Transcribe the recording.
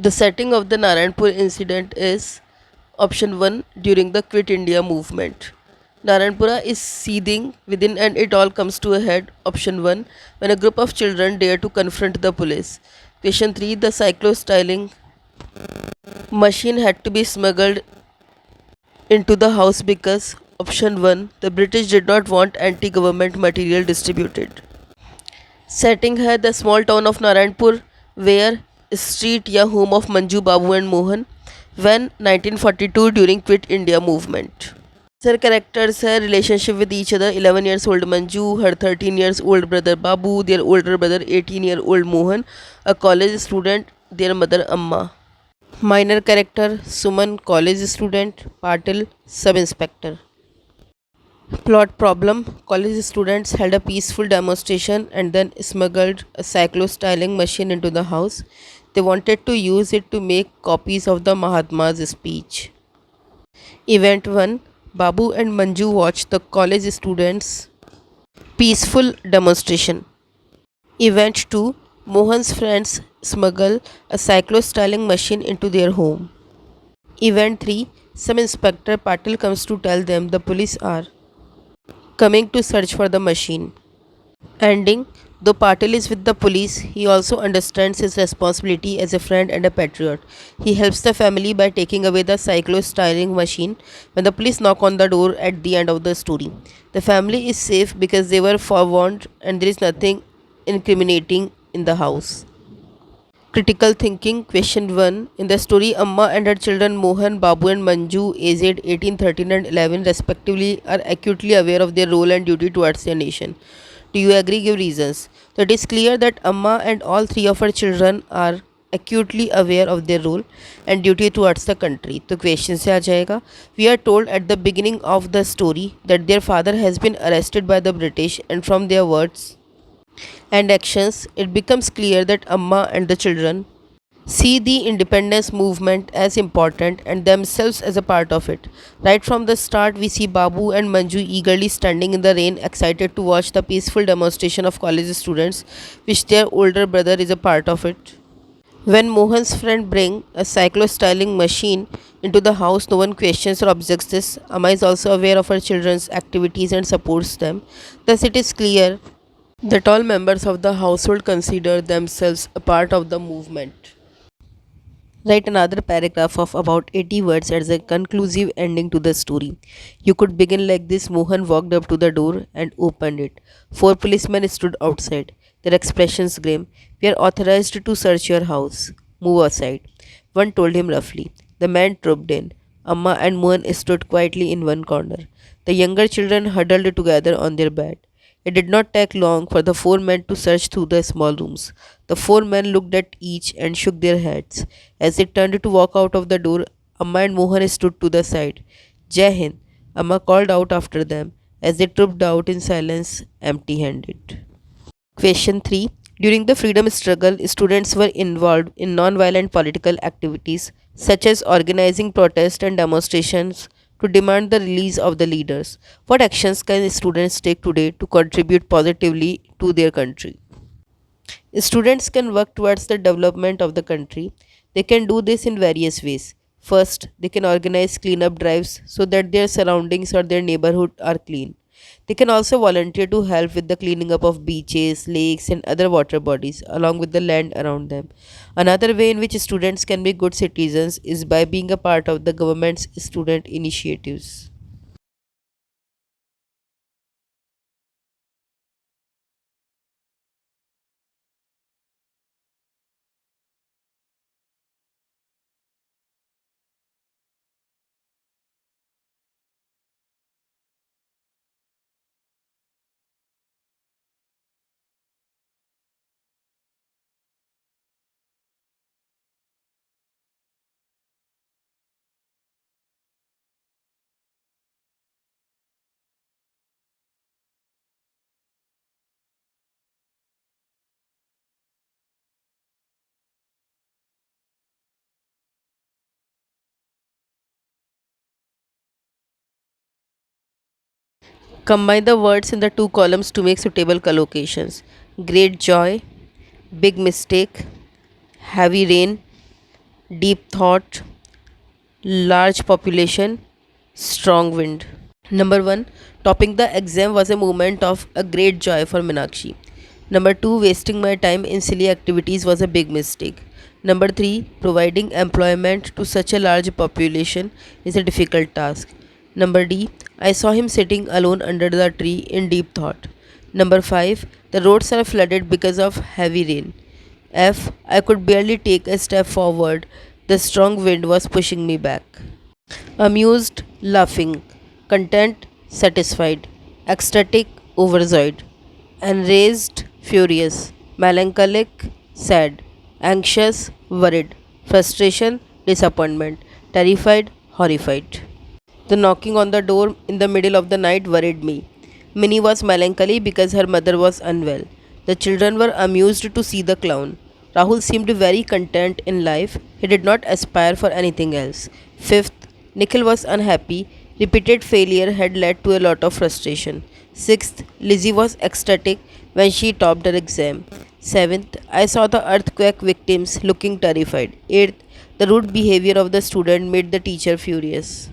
The setting of the Narayanpur incident is option 1 during the Quit India movement. Narayanpura is seething within and it all comes to a head. Option 1 when a group of children dare to confront the police. Question 3 the cyclo-styling machine had to be smuggled into the house because option 1 the British did not want anti government material distributed. Setting है the small town of Narayanpur where street या home of Manju Babu and Mohan when 1942 during Quit India movement. Their characters है relationship with each other 11 years old Manju, her 13 years old brother Babu, their older brother 18-year-old Mohan, a college student, their mother Amma. Minor character Suman, college student, Patil, sub-inspector. Plot problem college students held a peaceful demonstration and then smuggled a cyclo-styling machine into the house. They wanted to use it to make copies of the Mahatma's speech. Event 1 Babu and Manju watched the college students' peaceful demonstration. Event 2 Mohan's friends smuggle a cyclo-styling machine into their home. Event 3 Some Inspector Patil comes to tell them the police are coming to search for the machine. Ending though Patil is with the police, he also understands his responsibility as a friend and a patriot. He helps the family by taking away the cyclo-styling machine when the police knock on the door at the end of the story. The family is safe because they were forewarned and there is nothing incriminating in the house. Critical thinking question 1 in the story Amma and her children Mohan, Babu and Manju aged 18, 13 and 11 respectively are acutely aware of their role and duty towards their nation. Do you agree? Give reasons. So it is clear that Amma and all three of her children are acutely aware of their role and duty towards the country. तो question से आ जाएगा. We are told at the beginning of the story that their father has been arrested by the British and from their words and actions, it becomes clear that Amma and the children see the independence movement as important and themselves as a part of it. Right from the start, we see Babu and Manju eagerly standing in the rain, excited to watch the peaceful demonstration of college students, which their older brother is a part of it. When Mohan's friend bring a cyclo-styling machine into the house, no one questions or objects this. Amma is also aware of her children's activities and supports them. Thus, it is clear that all members of the household consider themselves a part of the movement. Write another paragraph of about 80 words as a conclusive ending to the story. You could begin like this Mohan walked up to the door and opened it. Four policemen stood outside, their expressions grim. We are authorized to search your house. Move aside. One told him roughly. The man trooped in. Amma and Mohan stood quietly in one corner. The younger children huddled together on their bed. It did not take long for the four men to search through the small rooms. The four men looked at each and shook their heads. As they turned to walk out of the door, Amma and Mohan stood to the side. Jai Hind, Amma called out after them as they trooped out in silence, empty handed. Question 3 During the freedom struggle, students were involved in non-violent political activities such as organizing protests and demonstrations to demand the release of the leaders. What actions can students take today to contribute positively to their country? Students can work towards the development of the country. They can do this in various ways. First, they can organize cleanup drives so that their surroundings or their neighborhood are clean. They can also volunteer to help with the cleaning up of beaches, lakes, and other water bodies, along with the land around them. Another way in which students can be good citizens is by being a part of the government's student initiatives. Combine the words in the two columns to make suitable collocations. Great joy, big mistake, heavy rain, deep thought, large population, strong wind. Number 1. Topping the exam was a moment of a great joy for Minakshi. Number 2. Wasting my time in silly activities was a big mistake. Number 3. Providing employment to such a large population is a difficult task. Number D. I saw him sitting alone under the tree in deep thought. Number 5. The roads are flooded because of heavy rain. F. I could barely take a step forward. The strong wind was pushing me back. Amused, laughing, content, satisfied, ecstatic, overjoyed, enraged, furious, melancholic, sad, anxious, worried, frustration, disappointment, terrified, horrified. The knocking on the door in the middle of the night worried me. Minnie was melancholy because her mother was unwell. The children were amused to see the clown. Rahul seemed very content in life. He did not aspire for anything else. Fifth, Nikhil was unhappy. Repeated failure had led to a lot of frustration. Sixth, Lizzie was ecstatic when she topped her exam. Seventh, I saw the earthquake victims looking terrified. Eighth, the rude behavior of the student made the teacher furious.